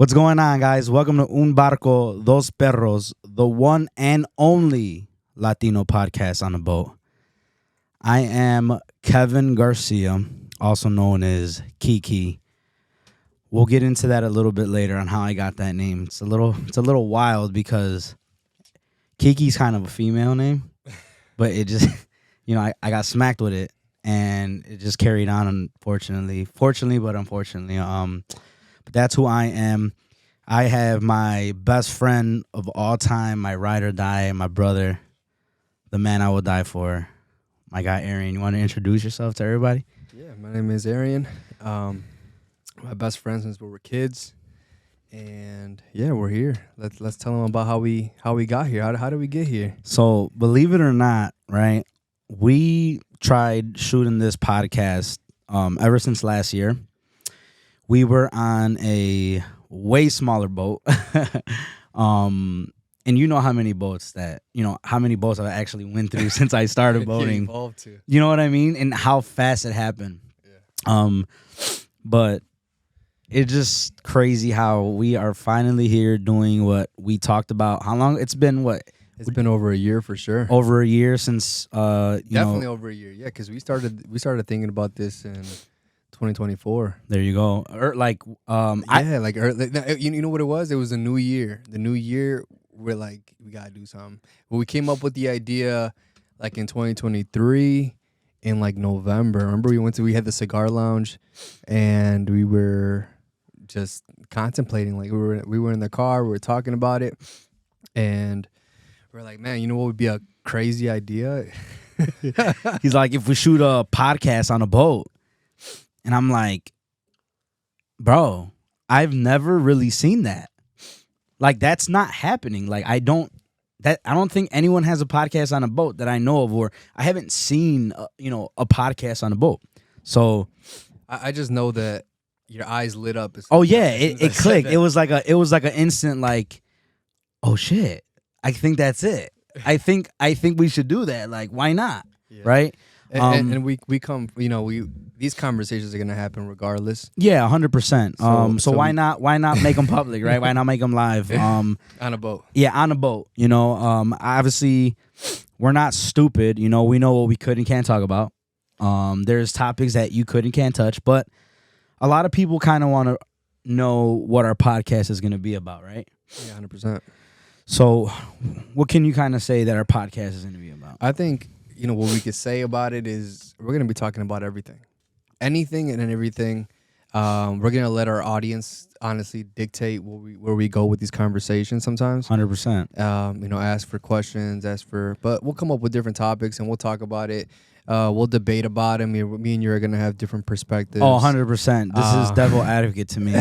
What's going on, guys? Welcome to Un Barco Dos Perros, the one and only Latino podcast on the boat. I am Kevin Garcia, also known as Kiki. We'll get into that a little bit later on how I got that name. It's a little wild because Kiki's kind of a female name, but it just, I got smacked with it and it just carried on. Unfortunately, but unfortunately, but that's who I am. I have my best friend of all time, my ride or die, my brother, the man I will die for, my guy Arian. You want to introduce yourself to everybody? Yeah, my name is Arian. My best friend since we were kids, and yeah, we're here. Let's tell them about how we got here. How did we get here? So, believe it or not, right? We tried shooting this podcast ever since last year. We were on a way smaller boat. And you know how many boats I've actually went through since I started boating. Evolved to. You know what I mean? And how fast it happened. Yeah. But it's just crazy how we are finally here doing what we talked about. How long? It's been what? It's been over a year for sure. Over a year since Definitely over a year. Yeah, because we started thinking about this in 2024. There you go. You know what it was? It was a new year. The new year, we're like, we gotta do something. But we came up with the idea like in 2023 in like November. Remember we had the cigar lounge and we were just contemplating. Like we were in the car, we were talking about it, and we're like, man, you know what would be a crazy idea? He's like, if we shoot a podcast on a boat. And I'm like, bro, I've never really seen that. Like, that's not happening. Like, I don't think anyone has a podcast on a boat that I know of, or I haven't seen, a podcast on a boat. So I just know that your eyes lit up. Oh yeah, it clicked. It was like an instant like, oh shit, I think that's it. I think we should do that. Like, why not? Yeah. Right? And we come, these conversations are gonna happen regardless. Yeah, 100%. So why not make them public, right? Why not make them live? On a boat. Yeah, on a boat. Obviously, we're not stupid. We know what we could and can't talk about. There's topics that you could and can't touch, but a lot of people kind of want to know what our podcast is gonna be about, right? Yeah, 100%. So, what can you kind of say that our podcast is gonna be about? I think. What we could say about it is we're going to be talking about everything. Anything and everything. We're going to let our audience honestly dictate where we go with these conversations sometimes. 100%. Ask for questions, but we'll come up with different topics and we'll talk about it. We'll debate about it. Me and you are going to have different perspectives. Oh, 100%. This is devil advocate to me.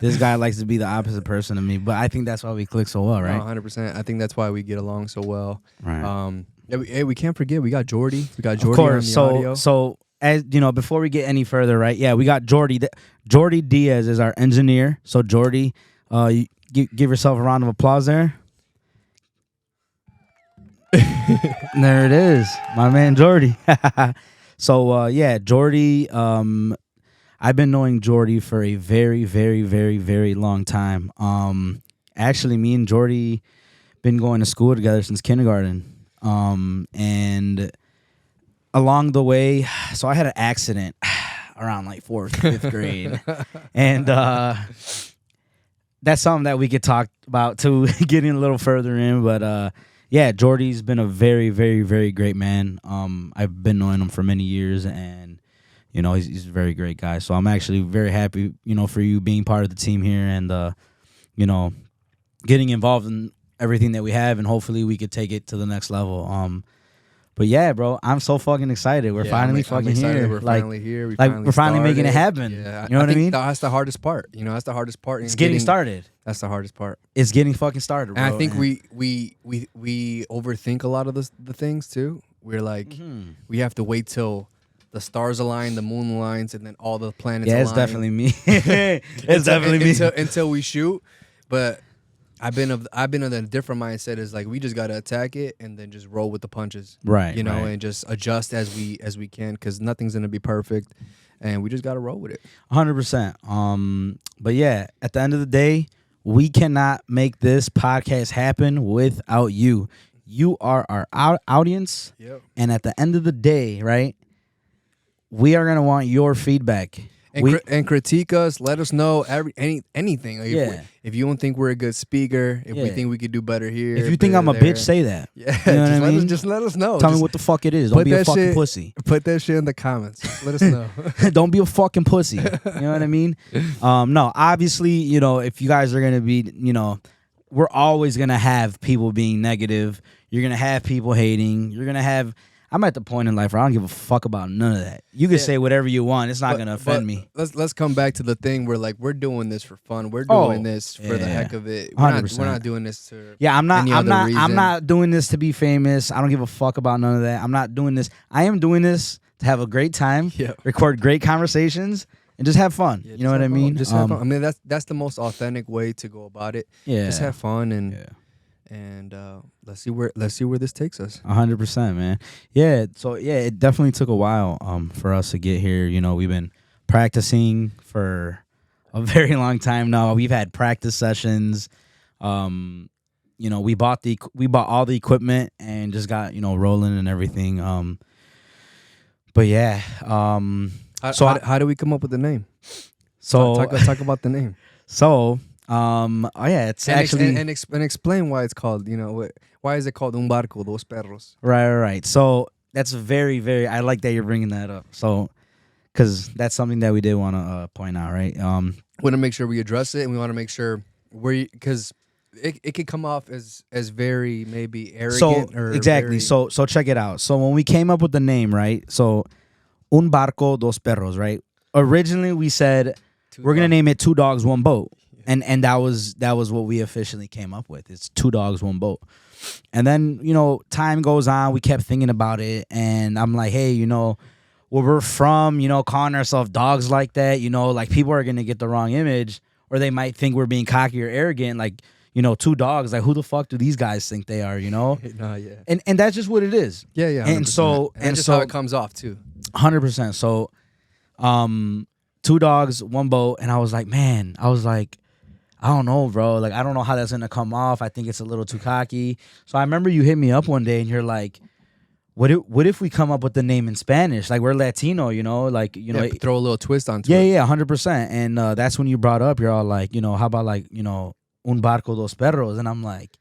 This guy likes to be the opposite person to me, but I think that's why we click so well, right? 100%. I think that's why we get along so well. Right. We can't forget we got Jordy. We got Jordy of course. on the audio. So as before we get any further, right? Yeah, we got Jordy. Jordy Diaz is our engineer. So Jordy, you give yourself a round of applause there. There it is, my man Jordy. So Jordy. I've been knowing Jordy for a very, very, very, very long time. Actually, me and Jordy been going to school together since kindergarten. And along the way, so I had an accident around like 4th, 5th grade. And that's something that we could talk about too, getting a little further in. But Jordy's been a very, very, very great man. I've been knowing him for many years, and he's a very great guy. So I'm actually very happy, for you being part of the team here and getting involved in everything that we have, and hopefully we could take it to the next level. But yeah, bro, I'm so fucking excited. We're finally fucking here. We're finally here. We're finally making it happen. Yeah. You know what I mean? That's the hardest part. That's the hardest part. It's getting started. That's the hardest part. It's getting fucking started, bro. And I think we overthink a lot of the things too. We're like, we have to wait till the stars align, the moon aligns, and then all the planets align. Yeah, it's definitely me. It's definitely me. Until we shoot. But I've been of a different mindset. Is like we just gotta attack it and then just roll with the punches, right? And just adjust as we can, because nothing's gonna be perfect. and we just gotta roll with it. 100%. But yeah, at the end of the day, we cannot make this podcast happen without you. You are our audience, Yep. and at the end of the day, right, we are gonna want your feedback. And critique us. Let us know anything. Like Yeah. if you don't think we're a good speaker, if we Yeah. think we could do better here, If you think better I'm a there. bitch, say that. Yeah, You know what just I mean? Just let us know. Tell me Just what the fuck it is. Don't put be a that fucking shit- pussy. Put that shit in the comments. Let us know. Don't be a fucking pussy. You know what I mean? No, obviously, you know, if you guys are gonna be, you know, we're always gonna have people being negative. You're gonna have people hating. You're gonna have. I'm at the point in life where I don't give a fuck about none of that. You can say whatever you want. It's not gonna offend me. Let's come back to the thing where like we're doing this for fun. We're Oh, doing this for the yeah. heck of it. We're 100%. not doing this to Yeah, I'm not. any I'm other not. reason. I'm not doing this to be famous. I don't give a fuck about none of that. I'm not doing this. I am doing this to have a great time, Yeah. record great conversations, and just have fun. Yeah, you know what I mean? Just have fun. I mean that's the most authentic way to go about it. Yeah. Just have fun and Yeah. let's see where this takes us. 100%, man. Yeah. So yeah, it definitely took a while for us to get here. You know, we've been practicing for a very long time now. We've had practice sessions. You know, we bought all the equipment and just got, you know, rolling and everything. But yeah. How do we come up with the name? So Talk about the name. oh yeah, it's actually and explain why it's called. You know, why is it called Un Barco Dos Perros? right. So that's very, very. I like that you're bringing that up. So, because that's something that we did want to point out, right? We want to make sure we address it, and we want to make sure because it could come off as very maybe arrogant. So or exactly. very- So check it out. So when we came up with the name, right? So Un Barco Dos Perros, right? Originally we said we're gonna name it Two Dogs One Boat, and that was what we officially came up with. It's Two Dogs One Boat. And then, you know, time goes on. We kept thinking about it, and I'm like, hey, you know, where we're from, you know, calling ourselves dogs like that, you know, like people are gonna get the wrong image, or they might think we're being cocky or arrogant, like, you know, two dogs. Like, who the fuck do these guys think they are? You know, Nah, yeah, and that's just what it is. yeah. 100%. And so that's just how it comes off too. 100%. So, Two Dogs One Boat, and I was like, I don't know, bro. Like, I don't know how that's gonna come off. I think it's a little too cocky. So I remember you hit me up one day, and you're like, what if we come up with the name in Spanish? Like, we're Latino, you know, like, you know, Throw a little twist onto yeah, it. yeah, 100%. And that's when you brought up, you're all like, you know, how about like, you know, Un Barco Dos Perros, and I'm like,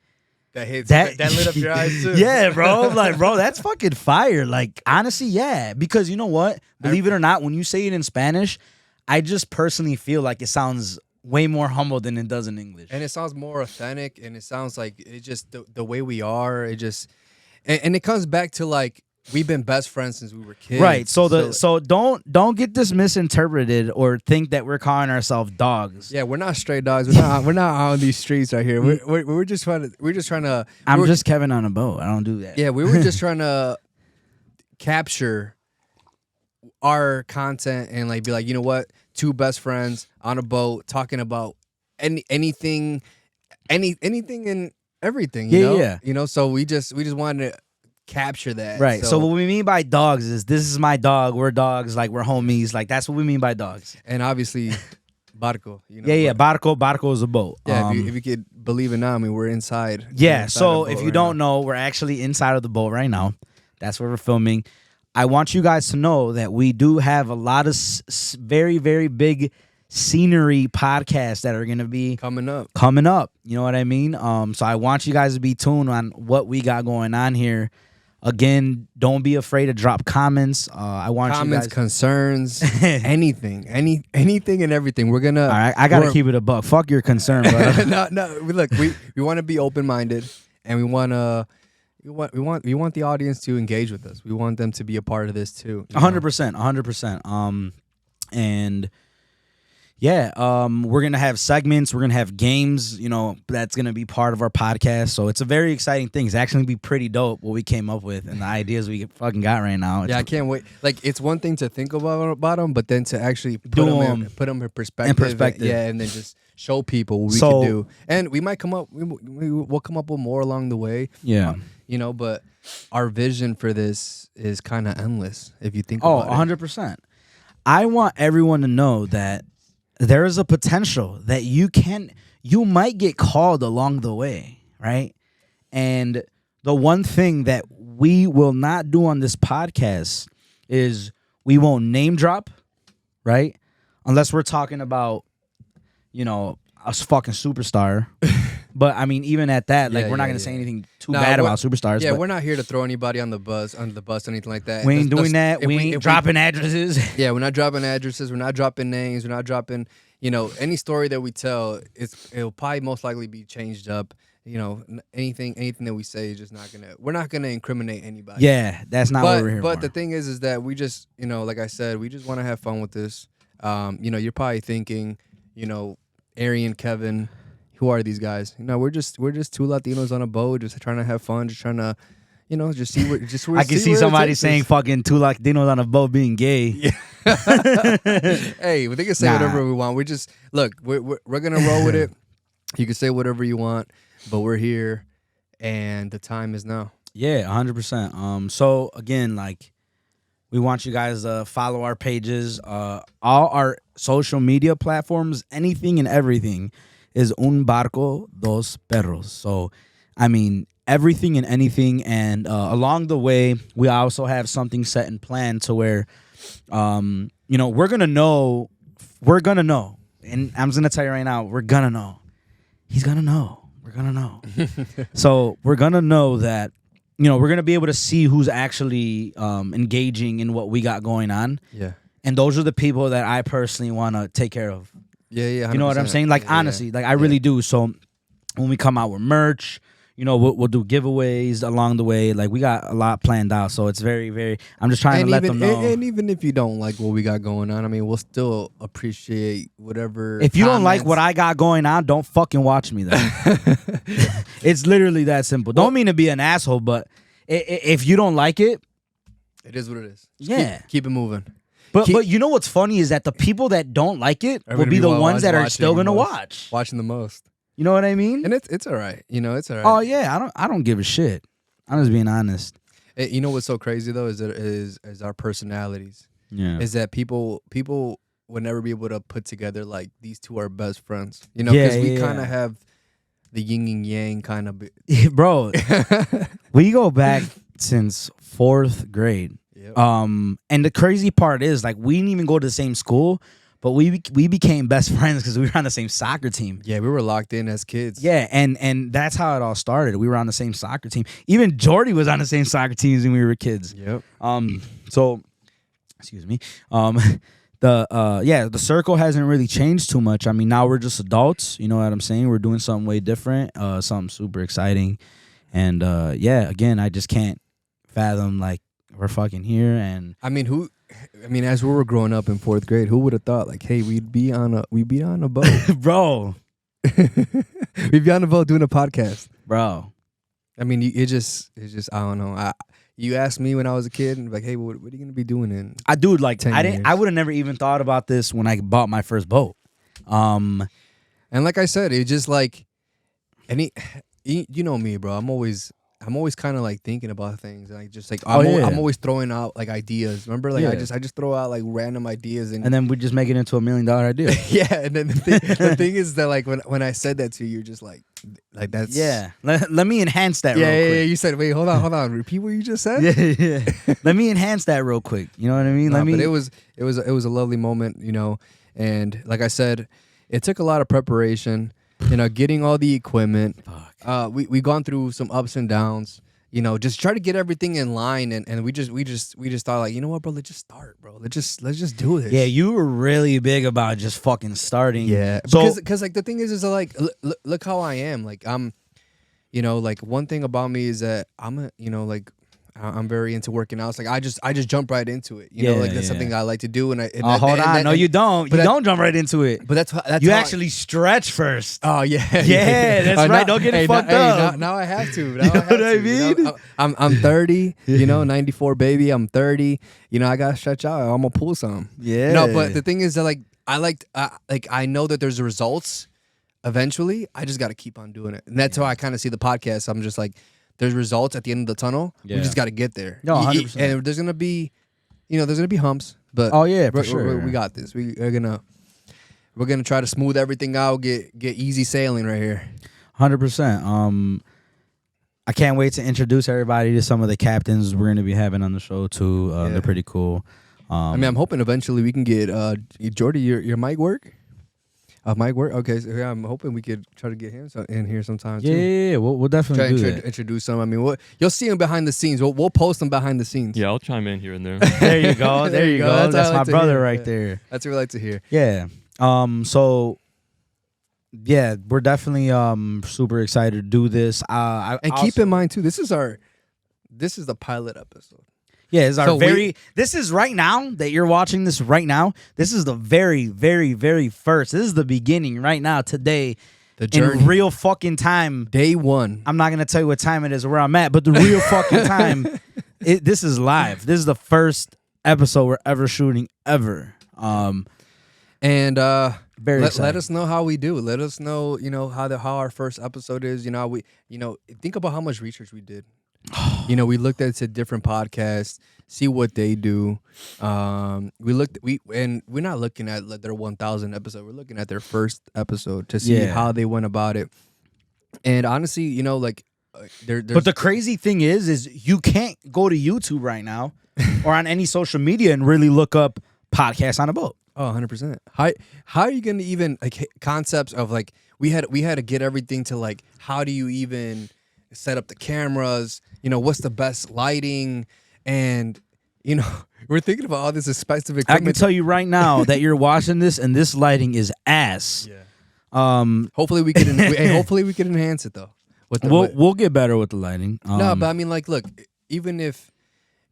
That hits. That- That lit up your eyes too. yeah, bro. Like, bro, that's fucking fire. Like, honestly, yeah. Because you know what? Believe it or not, when you say it in Spanish, I just personally feel like it sounds way more humble than it does in English. And it sounds more authentic, and it sounds like it just the way we are. It just and it comes back to like we've been best friends since we were kids. Right. So don't get this misinterpreted or think that we're calling ourselves dogs. yeah, we're not stray dogs. We're not on these streets right here. We're just trying to. I'm just Kevin on a boat. I don't do that. Yeah, we were just trying to capture our content and like be like, you know what, two best friends on a boat talking about anything and everything. You Yeah, know? yeah. You know, so we just wanted to capture that. Right. So what we mean by dogs is this is my dog. We're dogs. Like, we're homies. Like, that's what we mean by dogs. and obviously, Barco. You know, Yeah. Barco is a boat. Yeah, if you could believe it now, I mean, we're inside. Yeah, We're inside so the if boat you right don't now. know, we're actually inside of the boat right now. That's where we're filming. I want you guys to know that we do have a lot of very, very big scenery podcasts that are going to be coming up. You know what I mean? So I want you guys to be tuned on what we got going on here. Again, don't be afraid to drop comments. I want Comments, you guys. concerns, anything and everything. We're gonna. All right, I gotta keep it a buck. Fuck your concern, bro. no. Look, we want to be open minded, and we want the audience to engage with us. We want them to be a part of this too. 100%. And yeah, we're gonna have segments. We're gonna have games. You know, that's gonna be part of our podcast. So it's a very exciting thing. It's actually gonna be pretty dope what we came up with and the ideas we fucking got right now. Yeah, I can't wait. Like, it's one thing to think about them, but then to actually put Do them in perspective. Yeah, and then just show people what we can do. And we might come up. We'll come up with more along the way. Yeah. You know, but our vision for this is kind of endless if you think Oh, about it. 100%. I want everyone to know that there is a potential that you might get called along the way, right? And the one thing that we will not do on this podcast is we won't name drop, right? Unless we're talking about, a fucking superstar. But I mean, even at that, like, we're not gonna say anything too bad about superstars. Yeah, but we're not here to throw anybody on the bus, or anything like that. we ain't doing that. We ain't dropping addresses. Yeah, we're not dropping addresses. We're not dropping names. We're not dropping, any story that we tell. It'll probably most likely be changed up. Anything that we say is just not gonna. We're not gonna incriminate anybody. Yeah, that's not what we're here for. But the thing is that we just, like I said, we just want to have fun with this. You're probably thinking, Ari and Kevin, who are these guys? We're just two Latinos on a boat, just trying to have fun, just trying to, just see what. I can see somebody saying fucking two Latinos on a boat being gay. Yeah. Hey, they can say whatever we want. We're gonna roll with it. You can say whatever you want, but we're here, and the time is now. Yeah, 100%. So again, like, we want you guys to follow our pages, all our social media platforms, anything and everything is Un Barco Dos Perros. So, I mean, everything and anything. And along the way, we also have something set in plan to where, we're going to know. And I'm going to tell you right now, we're going to know. He's going to know. We're going to know. So we're going to know that, we're going to be able to see who's actually engaging in what we got going on. Yeah. And those are the people that I personally want to take care of. Yeah. 100%. You know what I'm saying? Like, honestly, like, I really do. So when we come out with merch, we'll do giveaways along the way. Like, we got a lot planned out. So it's very, very, I'm just trying to let them know. And even if you don't like what we got going on, I mean, we'll still appreciate whatever. If you don't like what I got going on, don't fucking watch me then. It's literally that simple. Don't mean to be an asshole, but if you don't like it, it is what it is. Just keep it moving. But you know what's funny is that the people that don't like it will be the ones that are still gonna watching the most. You know what I mean? And it's all right. It's all right. Oh yeah, I don't give a shit. I'm just being honest. You know what's so crazy though is our personalities. Yeah. Is that people would never be able to put together like these two are best friends. Because we kind of have the yin and yang kind of. Bro, we go back since 4th grade. Yep. And the crazy part is, like, we didn't even go to the same school, but we became best friends because we were on the same soccer team. Yeah, we were locked in as kids. Yeah, and that's how it all started. We were on the same soccer team. Even Jordy was on the same soccer teams when we were kids. Yep. So, excuse me. The circle hasn't really changed too much. I mean, now we're just adults. You know what I'm saying? We're doing something way different. Something super exciting. And again, I just can't fathom, like, we're fucking here. And I mean, as we were growing up in 4th grade, who would have thought, like, hey, we'd be on a boat, bro. We'd be on a boat doing a podcast, bro. I mean, it's just I don't know. You asked me when I was a kid, and like, hey, what are you gonna be doing in? I dude, like, 10 years? I would have never even thought about this when I bought my first boat. And like I said, it's just like you know me, bro. I'm always kind of like thinking about things, like just like I'm always throwing out like ideas. Remember, like I just throw out like random ideas, and then we just make it into $1 million idea. Yeah, and then the thing is that like when I said that to you, you're just like that's Let me enhance that. real quick. Yeah. You said, wait, hold on, repeat what you just said. Yeah. Let me enhance that real quick. You know what I mean? But it was a lovely moment, and like I said, it took a lot of preparation. Getting all the equipment. We gone through some ups and downs. Just try to get everything in line, and we just thought, like, you know what, bro, let's just start, bro. Let's just do this. Yeah, you were really big about just fucking starting. Yeah, so, because like the thing is like look how I am. Like I'm, like one thing about me is that I'm very into working out. It's like I just jump right into it. Like that's something I like to do. Hold on, no, you don't. You don't jump right into it. But that's you actually stretch first. Oh yeah, yeah, that's right. Don't get it fucked up. Now I have to. You know what I mean? I'm 30. 94 baby. I'm 30. I gotta stretch out. I'm gonna pull some. Yeah. No, but the thing is that I know that there's results. Eventually, I just gotta keep on doing it, and that's how I kind of see the podcast. I'm just like, there's results at the end of the tunnel. We just got to get there. No, 100%. And there's gonna be, there's gonna be humps. But Oh yeah, for sure. we got this. We're gonna try to smooth everything out. Get easy sailing right here. 100%. I can't wait to introduce everybody to some of the captains we're going to be having on the show too. They're pretty cool. I mean, I'm hoping eventually we can get Jordy your mic work. Mic work. Okay, so yeah, I'm hoping we could try to get him in here sometime too. Yeah, we'll definitely do that. Introduce him. I mean, you'll see him behind the scenes. We'll post him behind the scenes. Yeah, I'll chime in here and there. There you go. There you go. That's my brother right yeah. there. That's what we like to hear. Yeah. So yeah, we're definitely super excited to do this. Keep in mind too, this is the pilot episode. Yeah, it's our this is right now that you're watching this right now. This is the very, very, very first. This is the beginning right now, today. The journey. In real fucking time. Day one. I'm not going to tell you what time it is or where I'm at, but the real fucking time, this is live. This is the first episode we're ever shooting ever. And let us know how we do. Let us know, how our first episode is. Think about how much research we did. We looked at different podcasts, see what they do. We're not looking at their 1,000 episode. We're looking at their first episode to see how they went about it. And honestly, but the crazy thing is you can't go to YouTube right now or on any social media and really look up podcasts on a boat. Oh, 100%. How are you going to even concepts of we had to get everything to how do you even set up the cameras, what's the best lighting, and we're thinking about all this expensive equipment. I can tell you right now that you're watching this and this lighting is ass. Yeah. Hopefully we can enhance it though. We'll get better with the lighting. No, but I mean look, even if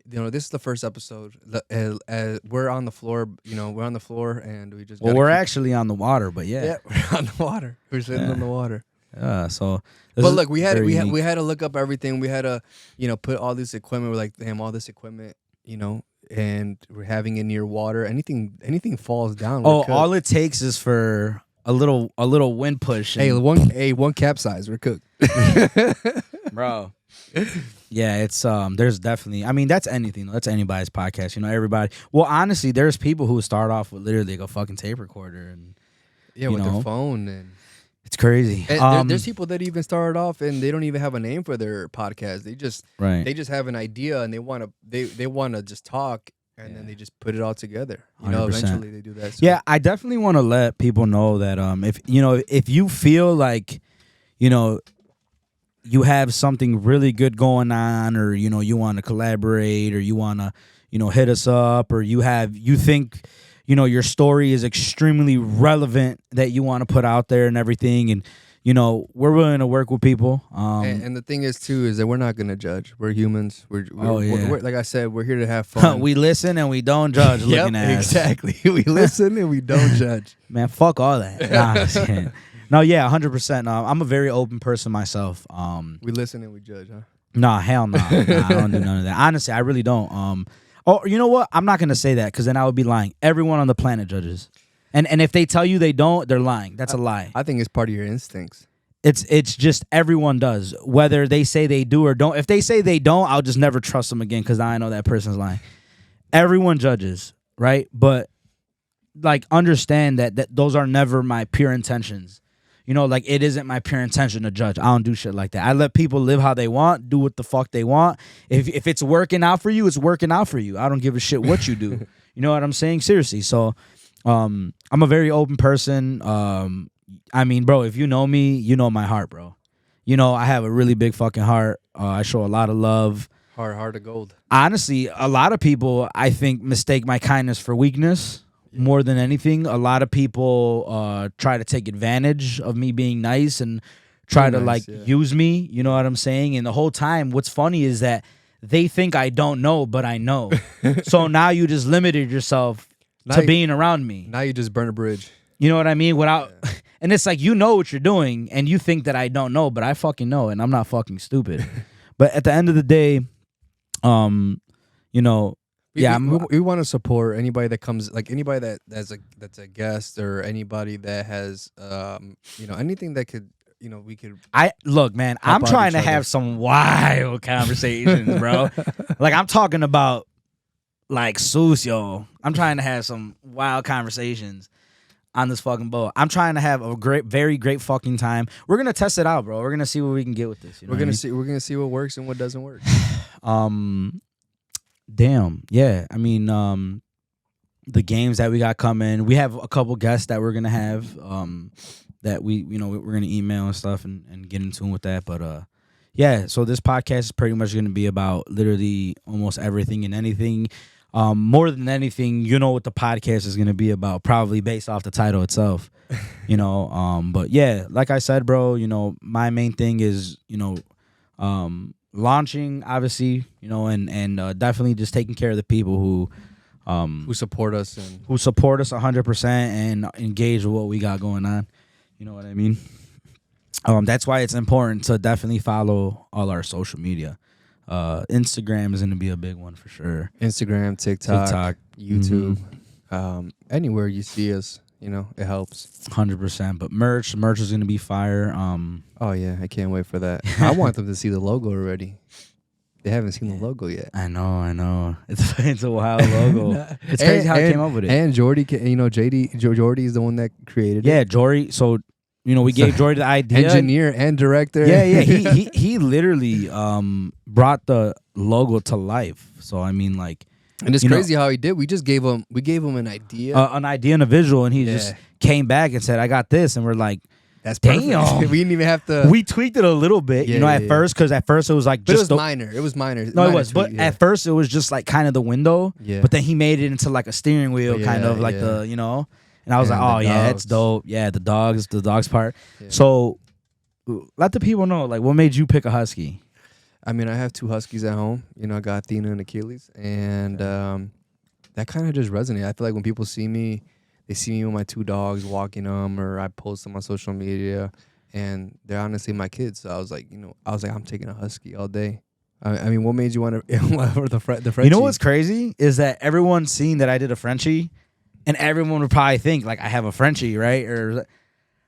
this is the first episode. We're on the floor. We're on the floor, and we just. Well, we're actually on the water, but yeah, we're on the water. We're sitting on the water. So. But look, we had to look up everything. We had to, put all this equipment. We're like, damn, all this equipment, and we're having it near water. Anything falls down. All it takes is for a little wind push. Hey, one capsize, we're cooked, bro. Yeah, it's there's definitely. I mean, that's anything. That's anybody's podcast. Everybody. Well, honestly, there's people who start off with literally a fucking tape recorder and with their phone, and it's crazy. And there's people that even started off and they don't even have a name for their podcast. They just have an idea and they want to just talk and then they just put it all together. 100%. Eventually they do that. So. Yeah, I definitely want to let people know that if you feel like you have something really good going on, or you want to collaborate, or you want to hit us up, or you think your story is extremely relevant that you want to put out there and everything, and we're willing to work with people. And the thing is too is that we're not gonna judge. We're humans. We're like I said, we're here to have fun. We listen and we don't judge. Looking at exactly. We listen and we don't judge. Man, fuck all that. No, yeah, 100%. I'm a very open person myself. We listen and we judge, huh? Nah, hell no. Nah, I don't do none of that. Honestly, I really don't. You know what? I'm not gonna say that because then I would be lying. Everyone on the planet judges, and if they tell you they don't, they're lying. That's a lie. I think it's part of your instincts. It's just everyone does, whether they say they do or don't. If they say they don't, I'll just never trust them again because I know that person's lying. Everyone judges, right? But understand that those are never my pure intentions. It isn't my pure intention to judge. I don't do shit like that. I let people live how they want, do what the fuck they want. If it's working out for you, it's working out for you. I don't give a shit what you do. You know what I'm saying? Seriously. So, I'm a very open person. I mean, bro, if you know me, you know my heart, bro. I have a really big fucking heart. I show a lot of love. Heart of gold. Honestly, a lot of people, I think, mistake my kindness for weakness. More than anything, a lot of people try to take advantage of me being nice and try to use me. You know what I'm saying? And the whole time, what's funny is that they think I don't know, but I know. So now you just limited yourself to being around me. Now you just burn a bridge. You know what I mean? And it's like you know what you're doing, and you think that I don't know, but I fucking know, and I'm not fucking stupid. But at the end of the day, We want to support anybody that comes, anybody that's a guest or anybody that has, anything that could, we could. Look, man, I'm trying to have some wild conversations, bro. I'm talking about like sucio. I'm trying to have some wild conversations on this fucking boat. I'm trying to have a very great fucking time. We're gonna test it out, bro. We're gonna see what we can get with this. You know We're gonna see what works and what doesn't work. Damn. Yeah. I mean, the games that we got coming. We have a couple guests that we're gonna have. That we're gonna email and stuff and get in tune with that. But yeah. So this podcast is pretty much gonna be about literally almost everything and anything. More than anything, you know what the podcast is gonna be about, probably based off the title itself. But yeah, like I said, bro, my main thing is, launching, obviously, and definitely just taking care of the people who support us and who support us 100% and engage with what we got going on. You know what I mean? That's why it's important to definitely follow all our social media. Instagram is going to be a big one for sure. Instagram, TikTok, YouTube, anywhere you see us, it helps. 100%. But merch is going to be fire. Oh yeah, I can't wait for that. I want them to see the logo already. They haven't seen the logo yet. I know. It's a wild logo. It's crazy how I came up with it. And Jordy, Jordy is the one that created it. Yeah, Jordy. So we gave Jordy the idea. Engineer and director. Yeah. He literally brought the logo to life. So I mean, like, and it's crazy how he did. We gave him an idea, an idea and a visual, and he just came back and said, "I got this," and we're like, "That's perfect." Damn. We didn't even have to. We tweaked it a little bit, at first, because at first it was like, but it was minor. It was minor. No, it was. But at first it was just like kind of the window. Yeah. But then he made it into like a steering wheel, kind of like the. And I was like, oh, yeah, it's dope. Yeah, the dogs part. Yeah. So let the people know, like, what made you pick a husky? I mean, I have 2 huskies at home. I got Athena and Achilles. And that kind of just resonated. I feel like when people see me, they see me with my 2 dogs walking them, or I post them on social media, and they're honestly my kids. So I was like, I'm taking a husky all day. I mean, what made you want to the Frenchie? You know what's crazy is that everyone's seen that I did a Frenchie, and everyone would probably think like I have a Frenchie, right?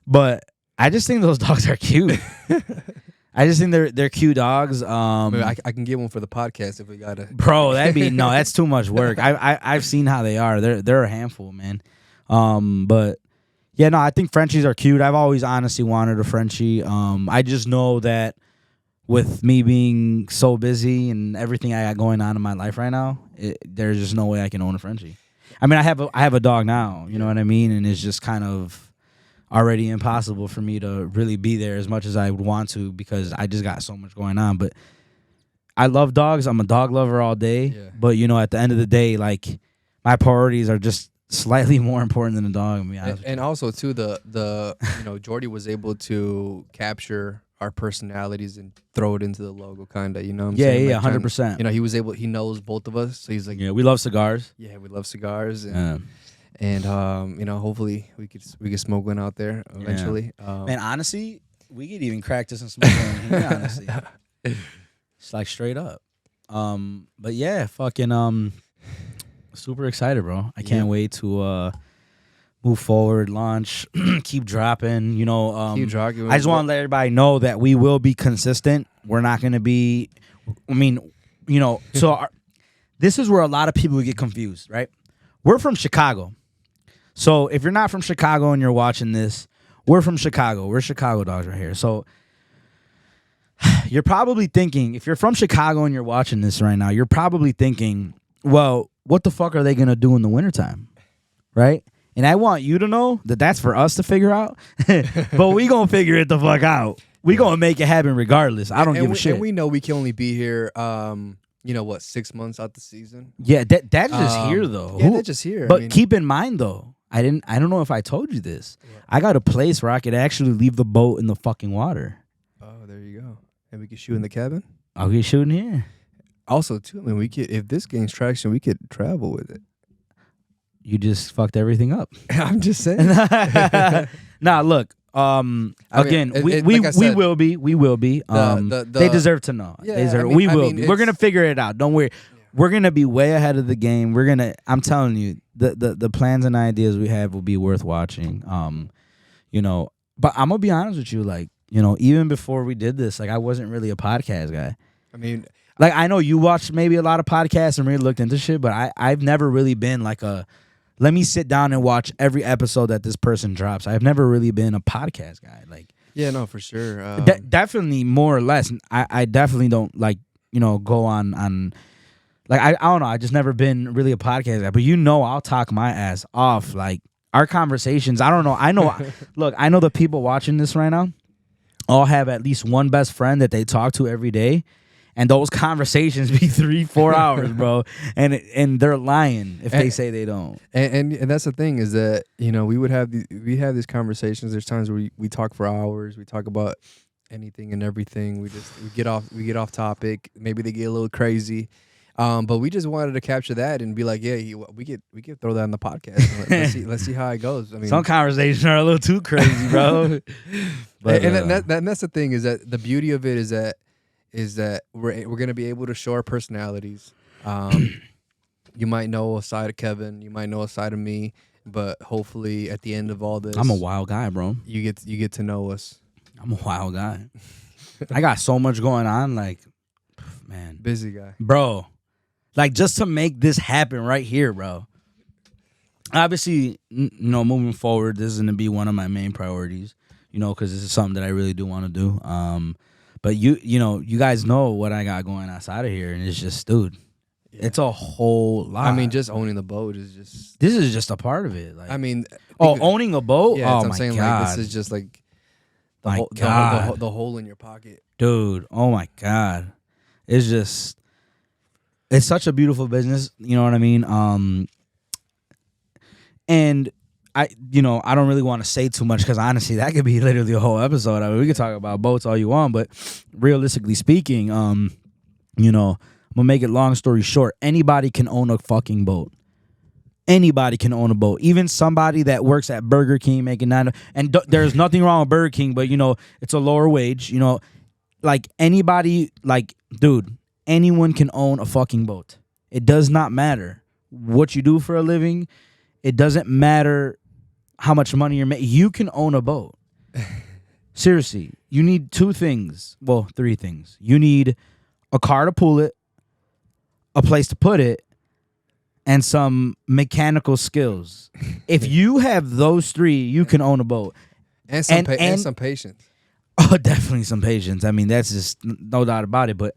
But I just think those dogs are cute. I just think they're cute dogs. I can get one for the podcast if we gotta. Bro, that's too much work. I've seen how they are. They're a handful, man. But yeah, no, I think Frenchies are cute. I've always honestly wanted a Frenchie. I just know that with me being so busy and everything I got going on in my life right now, there's just no way I can own a Frenchie. I mean, I have a dog now, you know what I mean? And it's just kind of already impossible for me to really be there as much as I would want to, because I just got so much going on. But I love dogs. I'm a dog lover all day. Yeah. But, at the end of the day, like, my priorities are just slightly more important than a dog. And also, too, Jordy was able to capture our personalities and throw it into the logo, kind of, what I'm saying? Yeah, 100%. He knows both of us, so he's like, yeah, we love cigars. Yeah, we love cigars, and hopefully we could smoke one out there eventually. Yeah. Man, honestly, we could even crack this and smoke one here, honestly. It's like straight up. But yeah, fucking super excited, bro. I can't wait to move forward, launch, keep dropping. Keep dropping. I just want to let everybody know that we will be consistent. We're not going to be. I mean, so this is where a lot of people get confused, right? We're from Chicago, so if you're not from Chicago and you're watching this, we're from Chicago. We're Chicago dogs right here. So you're probably thinking, if you're from Chicago and you're watching this right now, you're probably thinking, well, what the fuck are they going to do in the wintertime, right? And I want you to know that that's for us to figure out. But we going to figure it the fuck out. We going to make it happen regardless. I don't give a shit. And we know we can only be here, 6 months out the season? Yeah, that's just here, though. Yeah, that's just here. But keep in mind, though, I don't know if I told you this. Yeah. I got a place where I could actually leave the boat in the fucking water. Oh, there you go. And we can shoot in the cabin? I'll get shooting here. Also, too, I mean, we could, if this gains traction, we could travel with it. You just fucked everything up. I'm just saying. Nah, look. Again, we will be. We will be. They deserve to know. Yeah, we will be. We're gonna figure it out. Don't worry. Yeah. We're gonna be way ahead of the game. I'm telling you, the plans and ideas we have will be worth watching. But I'm gonna be honest with you, like, even before we did this, like, I wasn't really a podcast guy. I mean, like I know you watch maybe a lot of podcasts and really looked into shit, but I've never really been like a let me sit down and watch every episode that this person drops. I've never really been a podcast guy. Like Yeah, no, for sure. definitely more or less. I definitely don't like, go on like I don't know. I just never been really a podcast guy. But I'll talk my ass off. Like our conversations. I don't know. I know. Look, I know the people watching this right now all have at least one best friend that they talk to every day. And those conversations be 3-4 hours, bro. And they're lying if they say they don't. And that's the thing is that, we have these conversations. There's times where we talk for hours. We talk about anything and everything. We get off topic. Maybe they get a little crazy. But we just wanted to capture that and be like, yeah, we could throw that in the podcast. Let's see how it goes. I mean, some conversations are a little too crazy, bro. But that's the thing is that the beauty of it is that we're gonna be able to show our personalities. You might know a side of Kevin, you might know a side of me, but hopefully at the end of all this, I'm a wild guy, bro. You get to know us. I'm a wild guy. I got so much going on, like, man, busy guy, bro. Like just to make this happen right here, bro. Obviously, moving forward, this is gonna be one of my main priorities. Because this is something that I really do want to do. But you guys know what I got going outside of here, and it's just, dude, it's a whole lot. I mean, just owning the boat is just. This is just a part of it. Like, I mean, owning a boat. Yeah, oh I'm my saying, god, like, this is just like the hole in your pocket, dude. Oh my god, it's such a beautiful business. You know what I mean? And I don't really want to say too much because honestly, that could be literally a whole episode. I mean, we could talk about boats all you want, but realistically speaking, I'm gonna make it long story short. Anybody can own a fucking boat. Anybody can own a boat. Even somebody that works at Burger King making $9. And there's nothing wrong with Burger King, but it's a lower wage. Like anybody, like dude, anyone can own a fucking boat. It does not matter what you do for a living. It doesn't matter how much money you're making. You can own a boat. Seriously, you need 2 things. Well, 3 things. You need a car to pull it, a place to put it, and some mechanical skills. If you have those 3, you can own a boat. And some patience. Oh, definitely some patience. I mean, that's just no doubt about it. But,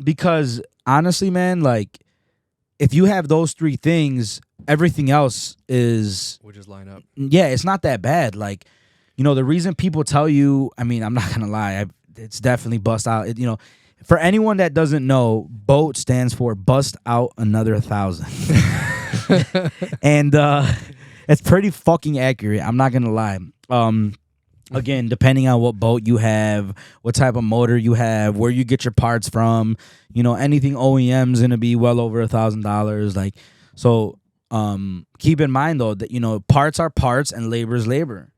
because honestly, man, like, if you have those 3 things, everything else will just line up. Yeah, it's not that bad. Like, the reason people tell you, I mean, I'm not going to lie, it's definitely bust out. For anyone that doesn't know, BOAT stands for bust out another 1,000. And it's pretty fucking accurate. I'm not going to lie. Again, depending on what boat you have, what type of motor you have, where you get your parts from, anything OEM is going to be well over $1,000. Like, so keep in mind, though, that, parts are parts and labor is labor.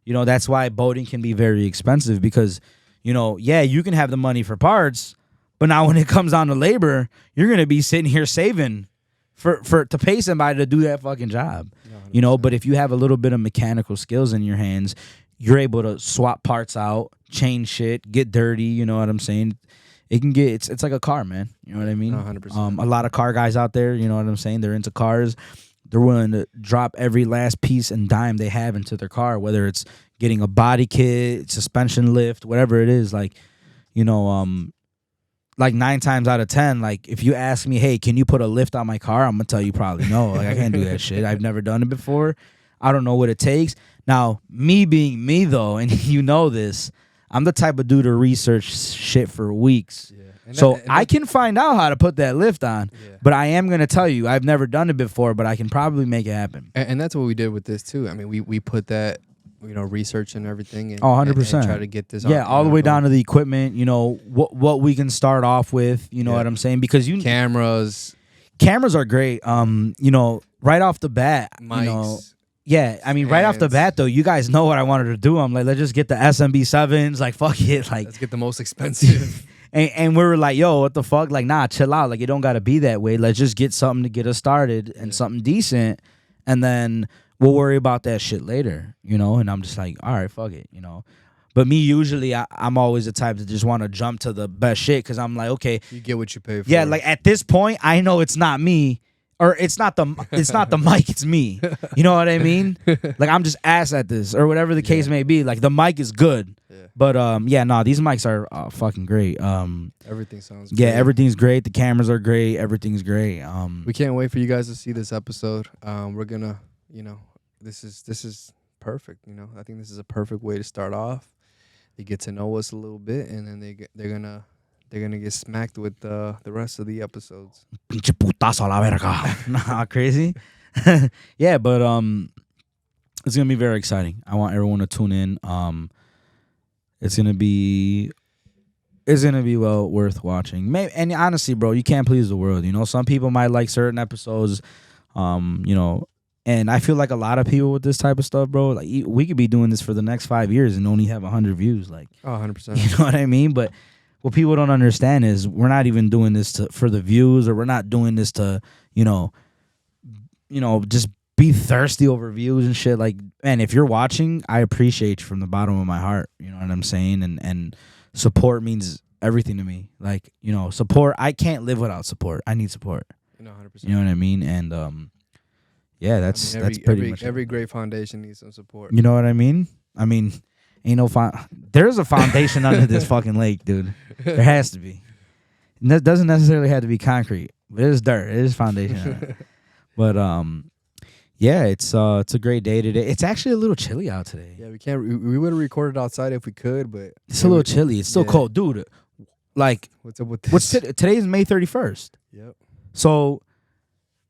That's why boating can be very expensive because, yeah, you can have the money for parts, but now when it comes down to labor, you're going to be sitting here saving to pay somebody to do that fucking job. But if you have a little bit of mechanical skills in your hands, you're able to swap parts out, change shit, get dirty, you know what I'm saying? It can get, it's like a car, man. You know what I mean? 100%. A lot of car guys out there, you know what I'm saying? They're into cars. They're willing to drop every last piece and dime they have into their car, whether it's getting a body kit, suspension lift, whatever it is. Like, like 9 times out of 10, like if you ask me, hey, can you put a lift on my car? I'm going to tell you probably no. Like, I can't do that shit. I've never done it before. I don't know what it takes. Now, me being me, though, and this, I'm the type of dude to research shit for weeks. Yeah. I can find out how to put that lift on, but I am going to tell you, I've never done it before, but I can probably make it happen. And that's what we did with this, too. I mean, we put that, research and everything. And, 100%. And try to get this all the way down to the equipment, what we can start off with, you know what I'm saying? Because Cameras are great. Right off the bat, Mics. Yeah, I mean, right off the bat, though, you guys know what I wanted to do. I'm like, let's just get the SMB7s. Like, fuck it. Like, let's get the most expensive. and we were like, yo, what the fuck? Like, nah, chill out. Like, it don't got to be that way. Let's just get something to get us started and something decent. And then we'll worry about that shit later, And I'm just like, all right, fuck it, But me, usually, I'm always the type to just want to jump to the best shit because I'm like, okay, You get what you pay for. yeah, like at this point, I know it's not me, or it's not the mic, it's me. You know what I mean? Like I'm just ass at this, or whatever the case may be. Like the mic is good, but yeah, no, these mics are fucking great. Everything sounds yeah, great. everything's great. The cameras are great. Everything's great. We can't wait for you guys to see this episode. We're gonna, this is perfect. I think this is a perfect way to start off. They get to know us a little bit, and then they're gonna get smacked with the rest of the episodes. Pinche putazo a la verga. Nah, crazy. Yeah, but it's gonna be very exciting. I want everyone to tune in. It's gonna be well worth watching. Maybe, and honestly, bro, you can't please the world. Some people might like certain episodes. And I feel like a lot of people with this type of stuff, bro, like we could be doing this for the next 5 years and only have 100 views. Like, 100%. You know what I mean? But what people don't understand is we're not even doing this for the views, or we're not doing this to, just be thirsty over views and shit. Like, man, if you're watching, I appreciate you from the bottom of my heart. You know what I'm saying? And support means everything to me. Like, support. I can't live without support. I need support. 100%. You know what I mean? And yeah, that's pretty much every great foundation needs some support. You know what I mean? I mean, ain't no there's a foundation under this fucking lake, dude. There has to be. And that doesn't necessarily have to be concrete. But it is dirt. It is foundation. But yeah, it's a great day today. It's actually a little chilly out today. Yeah, we can't. We would have recorded outside if we could, but it's a little chilly. It's still cold, dude. Like, what's up with this? Today's May 31st. Yep. So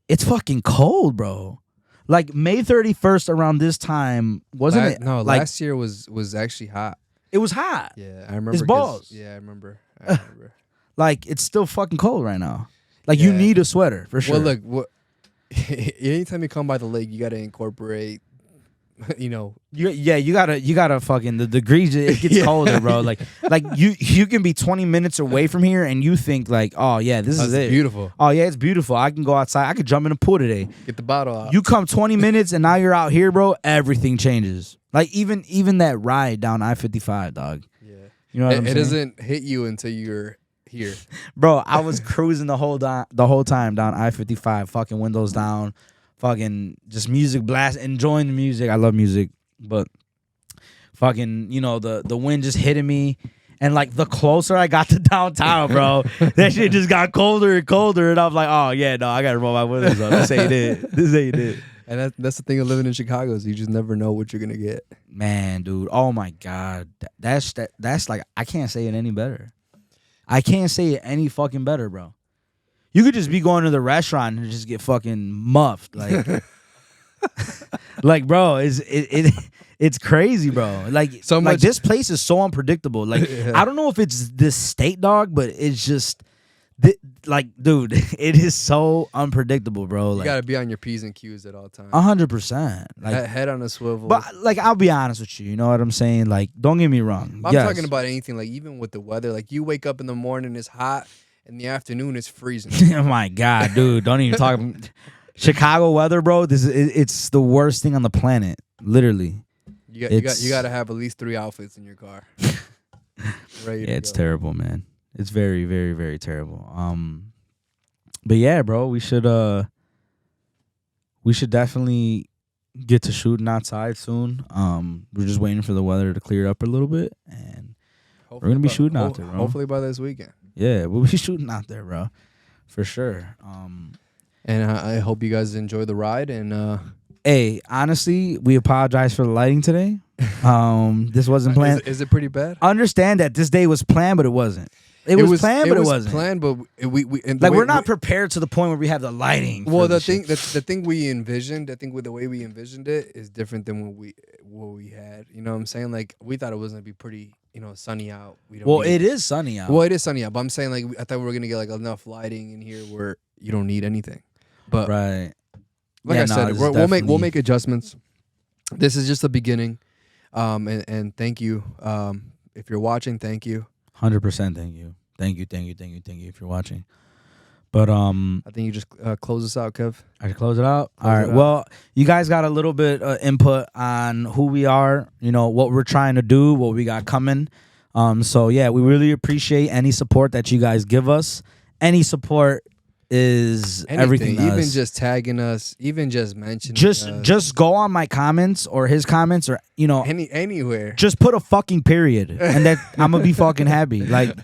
it's fucking cold, bro. Like May 31st around this time, wasn't it? No, like, last year was actually hot. It was hot. Yeah, I remember. It's balls. Yeah, I remember. Like, it's still fucking cold right now. Like, you need a sweater for sure. Well, look, anytime you come by the lake, you got to incorporate. You gotta fucking the degrees. It gets colder, bro. Like you can be 20 minutes away from here and you think like, oh yeah, this is it. Beautiful. Oh yeah, it's beautiful. I can go outside. I could jump in a pool today. Get the bottle out. You come 20 minutes and now you're out here, bro. Everything changes. Like even that ride down I-55, dog. Yeah. You know what I'm saying? It doesn't hit you until you're here, bro. I was cruising the whole time down I-55, fucking windows down. Fucking just music blast, enjoying the music. I love music, but fucking, the wind just hitting me. And like the closer I got to downtown, bro, that shit just got colder and colder. And I was like, oh yeah, no, I gotta roll my windows up. This ain't it. And that's the thing of living in Chicago is you just never know what you're gonna get. Man, dude, oh my God, that's like, I can't say it any better. I can't say it any fucking better, bro. You could just be going to the restaurant and just get fucking muffed, like, like, bro, it's crazy, bro. Like, like this place is so unpredictable. Like, I don't know if it's this state, dog, but it's just, like, dude, it is so unpredictable, bro. Like, you gotta be on your P's and Q's at all times. 100%. Like, head on a swivel. But like, I'll be honest with you. You know what I'm saying? Like, don't get me wrong. I'm talking about anything. Like, even with the weather, like you wake up in the morning, it's hot. In the afternoon, it's freezing. Oh my God, dude! Don't even talk. Chicago weather, bro. It's the worst thing on the planet. Literally. You got to have at least 3 outfits in your car. Ready to it's go. terrible, man. It's very, very, very terrible. But yeah, bro, we should definitely get to shooting outside soon. We're just waiting for the weather to clear up a little bit, and we're gonna be shooting out there, bro. Hopefully by this weekend. Yeah, we'll be shooting out there, bro, for sure. And I hope you guys enjoy the ride. And hey, honestly, we apologize for the lighting today. This wasn't planned. Is it pretty bad? Understand that this day was planned, but it wasn't. It was planned, but it wasn't. Planned, but we're not prepared to the point where we have the lighting. Well, the thing we envisioned, I think with the way we envisioned it is different than what we had. You know what I'm saying? Like, we thought it was gonna be pretty, sunny out. It is sunny out. Well, it is sunny out, but I'm saying, like, I thought we were gonna get like enough lighting in here where you don't need anything. But right, like I said, we'll make adjustments. This is just the beginning. And thank you. If you're watching, thank you. 100% thank you if you're watching. But I think you just close us out, Kev. I should close it out. Close All it right. out. Well, you guys got a little bit input on who we are, what we're trying to do, what we got coming. So yeah, we really appreciate any support that you guys give us. Any support is everything to even us. just tagging us, even just mentioning Just us. just go on my comments or his comments or anywhere. just put a fucking period and that I'm gonna be fucking happy. Like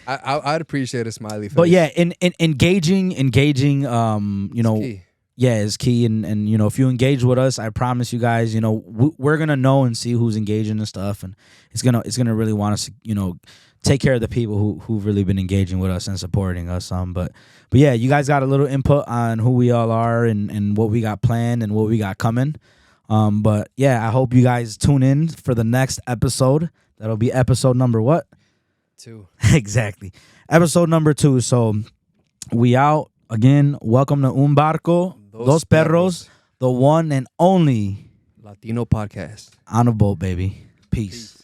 I'd appreciate a smiley face. but yeah, in engaging It's key. yeah, is key. And if you engage with us, I promise you guys, we're gonna know and see who's engaging and stuff, and it's gonna really want us to take care of the people who've really been engaging with us and supporting us. But yeah, you guys got a little input on who we all are and what we got planned and what we got coming. But yeah, I hope you guys tune in for the next episode. That'll be episode number what? 2. Exactly. Episode number 2. So we out. Again, welcome to Un Barco Dos Perros, the one and only Latino podcast. on a boat, baby. Peace.